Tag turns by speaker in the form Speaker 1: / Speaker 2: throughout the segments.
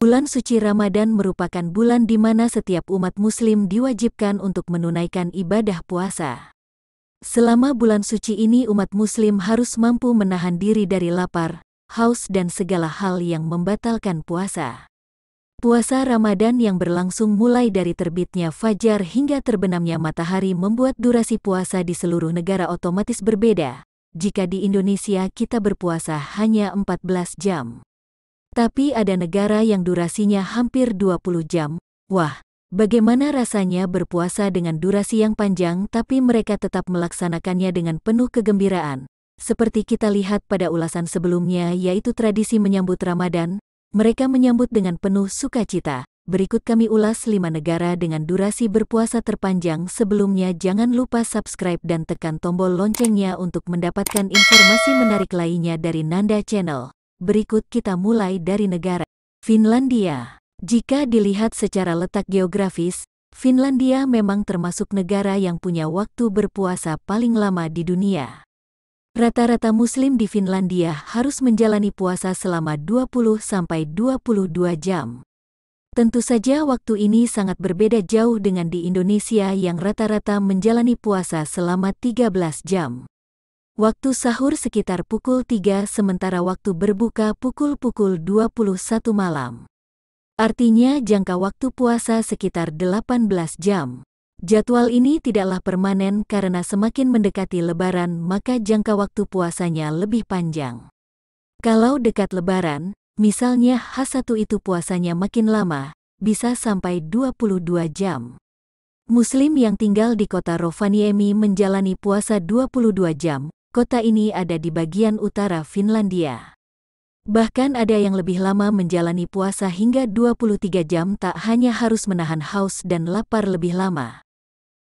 Speaker 1: Bulan suci Ramadan merupakan bulan di mana setiap umat muslim diwajibkan untuk menunaikan ibadah puasa. Selama bulan suci ini umat muslim harus mampu menahan diri dari lapar, haus dan segala hal yang membatalkan puasa. Puasa Ramadan yang berlangsung mulai dari terbitnya fajar hingga terbenamnya matahari membuat durasi puasa di seluruh negara otomatis berbeda. Jika di Indonesia kita berpuasa hanya 14 jam. Tapi ada negara yang durasinya hampir 20 jam. Wah, bagaimana rasanya berpuasa dengan durasi yang panjang tapi mereka tetap melaksanakannya dengan penuh kegembiraan. Seperti kita lihat pada ulasan sebelumnya yaitu tradisi menyambut Ramadan, mereka menyambut dengan penuh sukacita. Berikut kami ulas 5 negara dengan durasi berpuasa terpanjang. Sebelumnya jangan lupa subscribe dan tekan tombol loncengnya untuk mendapatkan informasi menarik lainnya dari Nanda Channel. Berikut kita mulai dari negara Finlandia. Jika dilihat secara letak geografis, Finlandia memang termasuk negara yang punya waktu berpuasa paling lama di dunia. Rata-rata muslim di Finlandia harus menjalani puasa selama 20-22 jam. Tentu saja waktu ini sangat berbeda jauh dengan di Indonesia yang rata-rata menjalani puasa selama 13 jam. Waktu sahur sekitar pukul 3 sementara waktu berbuka pukul 21 malam. Artinya jangka waktu puasa sekitar 18 jam. Jadwal ini tidaklah permanen karena semakin mendekati Lebaran maka jangka waktu puasanya lebih panjang. Kalau dekat Lebaran, misalnya H1 itu puasanya makin lama, bisa sampai 22 jam. Muslim yang tinggal di kota Rovaniemi menjalani puasa 22 jam. Kota ini ada di bagian utara Finlandia. Bahkan ada yang lebih lama menjalani puasa hingga 23 jam tak hanya harus menahan haus dan lapar lebih lama.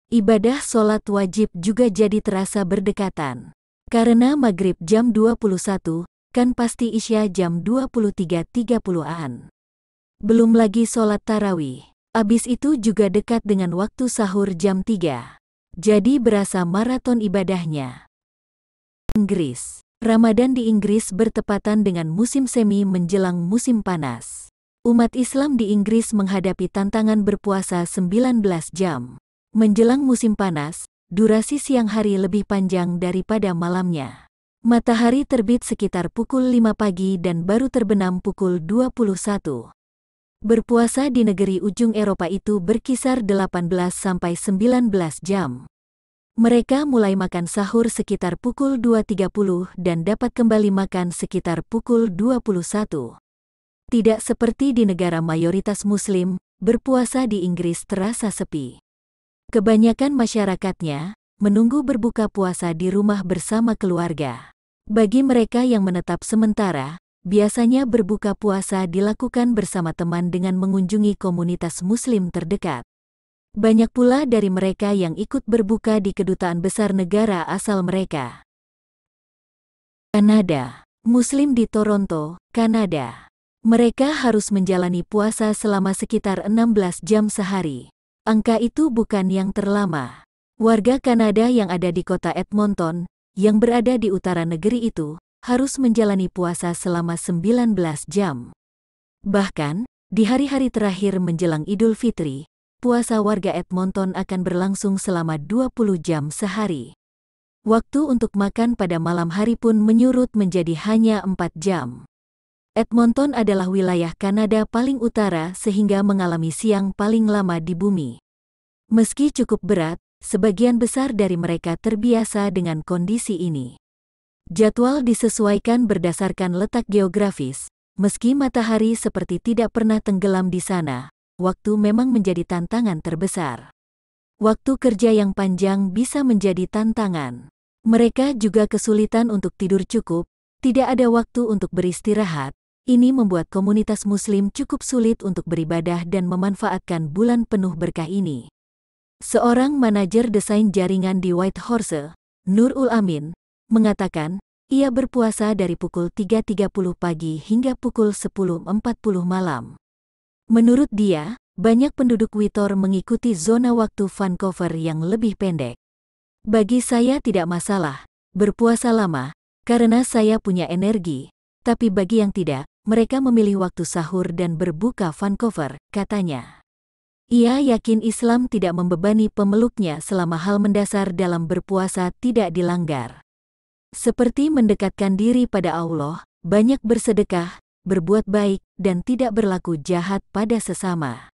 Speaker 1: Ibadah sholat wajib juga jadi terasa berdekatan. Karena maghrib jam 21, kan pasti isya jam 23.30-an. Belum lagi sholat tarawih. Abis itu juga dekat dengan waktu sahur jam 3. Jadi berasa maraton ibadahnya. Inggris. Ramadan di Inggris bertepatan dengan musim semi menjelang musim panas. Umat Islam di Inggris menghadapi tantangan berpuasa 19 jam. Menjelang musim panas, durasi siang hari lebih panjang daripada malamnya. Matahari terbit sekitar pukul 5 pagi dan baru terbenam pukul 21. Berpuasa di negeri ujung Eropa itu berkisar 18-19 jam. Mereka mulai makan sahur sekitar pukul 2.30 dan dapat kembali makan sekitar pukul 21. Tidak seperti di negara mayoritas muslim, berpuasa di Inggris terasa sepi. Kebanyakan masyarakatnya menunggu berbuka puasa di rumah bersama keluarga. Bagi mereka yang menetap sementara, biasanya berbuka puasa dilakukan bersama teman dengan mengunjungi komunitas muslim terdekat. Banyak pula dari mereka yang ikut berbuka di kedutaan besar negara asal mereka. Kanada. Muslim di Toronto, Kanada. Mereka harus menjalani puasa selama sekitar 16 jam sehari. Angka itu bukan yang terlama. Warga Kanada yang ada di kota Edmonton, yang berada di utara negeri itu, harus menjalani puasa selama 19 jam. Bahkan, di hari-hari terakhir menjelang Idul Fitri, puasa warga Edmonton akan berlangsung selama 20 jam sehari. Waktu untuk makan pada malam hari pun menyurut menjadi hanya 4 jam. Edmonton adalah wilayah Kanada paling utara sehingga mengalami siang paling lama di bumi. Meski cukup berat, sebagian besar dari mereka terbiasa dengan kondisi ini. Jadwal disesuaikan berdasarkan letak geografis. Meski matahari seperti tidak pernah tenggelam di sana, waktu memang menjadi tantangan terbesar. Waktu kerja yang panjang bisa menjadi tantangan. Mereka juga kesulitan untuk tidur cukup, tidak ada waktu untuk beristirahat. Ini membuat komunitas muslim cukup sulit untuk beribadah dan memanfaatkan bulan penuh berkah ini. Seorang manajer desain jaringan di Whitehorse, Nurul Amin, mengatakan, ia berpuasa dari pukul 3.30 pagi hingga pukul 10.40 malam. Menurut dia, banyak penduduk Whitehorse mengikuti zona waktu Vancouver yang lebih pendek. Bagi saya tidak masalah berpuasa lama, karena saya punya energi, tapi bagi yang tidak, mereka memilih waktu sahur dan berbuka Vancouver, katanya. Ia yakin Islam tidak membebani pemeluknya selama hal mendasar dalam berpuasa tidak dilanggar. Seperti mendekatkan diri pada Allah, banyak bersedekah, berbuat baik, dan tidak berlaku jahat pada sesama.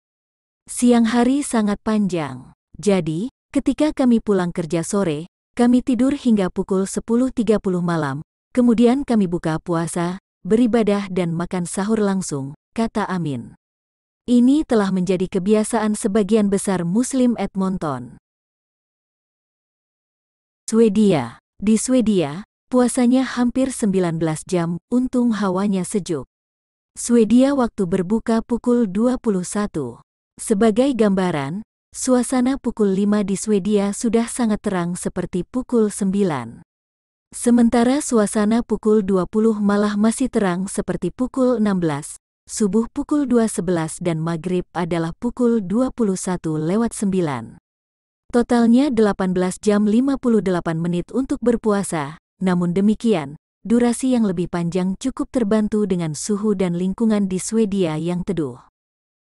Speaker 1: Siang hari sangat panjang. Jadi, ketika kami pulang kerja sore, kami tidur hingga pukul 10.30 malam, kemudian kami buka puasa, beribadah dan makan sahur langsung, kata Amin. Ini telah menjadi kebiasaan sebagian besar Muslim Edmonton. Swedia. Di Swedia, puasanya hampir 19 jam, untung hawanya sejuk. Swedia waktu berbuka pukul 21. Sebagai gambaran, suasana pukul 5 di Swedia sudah sangat terang seperti pukul 9. Sementara suasana pukul 20 malah masih terang seperti pukul 16. Subuh pukul 2.11 dan maghrib adalah pukul 21:09. Totalnya 18 jam 58 menit untuk berpuasa, namun demikian, durasi yang lebih panjang cukup terbantu dengan suhu dan lingkungan di Swedia yang teduh.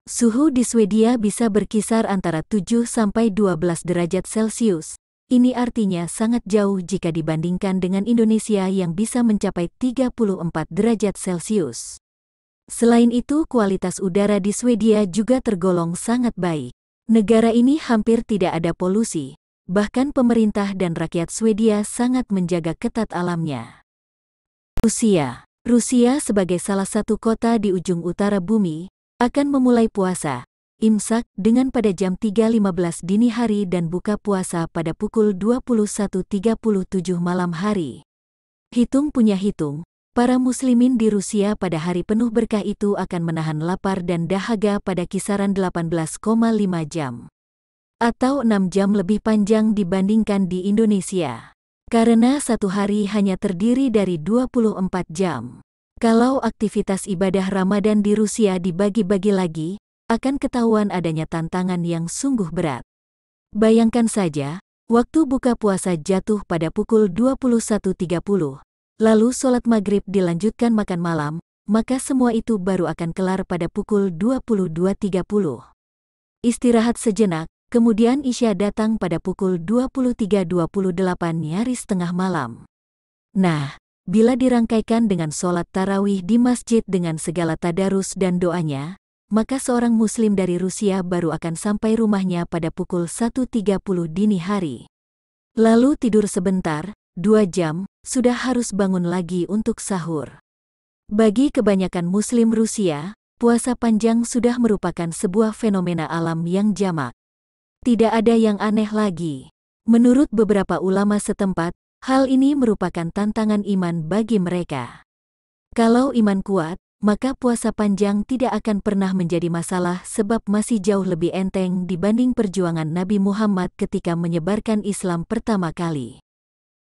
Speaker 1: Suhu di Swedia bisa berkisar antara 7 sampai 12 derajat Celcius. Ini artinya sangat jauh jika dibandingkan dengan Indonesia yang bisa mencapai 34 derajat Celcius. Selain itu, kualitas udara di Swedia juga tergolong sangat baik. Negara ini hampir tidak ada polusi, bahkan pemerintah dan rakyat Swedia sangat menjaga ketat alamnya. Rusia. Rusia sebagai salah satu kota di ujung utara bumi, akan memulai puasa, Imsak, dengan pada jam 3.15 dini hari dan buka puasa pada pukul 21.37 malam hari. Hitung punya hitung. Para muslimin di Rusia pada hari penuh berkah itu akan menahan lapar dan dahaga pada kisaran 18,5 jam. Atau 6 jam lebih panjang dibandingkan di Indonesia. Karena satu hari hanya terdiri dari 24 jam. Kalau aktivitas ibadah Ramadan di Rusia dibagi-bagi lagi, akan ketahuan adanya tantangan yang sungguh berat. Bayangkan saja, waktu buka puasa jatuh pada pukul 21.30. Lalu sholat maghrib dilanjutkan makan malam, maka semua itu baru akan kelar pada pukul 22.30. Istirahat sejenak, kemudian Isya datang pada pukul 23.28 nyaris tengah malam. Nah, bila dirangkaikan dengan sholat tarawih di masjid dengan segala tadarus dan doanya, maka seorang muslim dari Rusia baru akan sampai rumahnya pada pukul 1.30 dini hari. Lalu tidur sebentar, 2 jam, sudah harus bangun lagi untuk sahur. Bagi kebanyakan muslim Rusia, puasa panjang sudah merupakan sebuah fenomena alam yang jamak. Tidak ada yang aneh lagi. Menurut beberapa ulama setempat, hal ini merupakan tantangan iman bagi mereka. Kalau iman kuat, maka puasa panjang tidak akan pernah menjadi masalah sebab masih jauh lebih enteng dibanding perjuangan Nabi Muhammad ketika menyebarkan Islam pertama kali.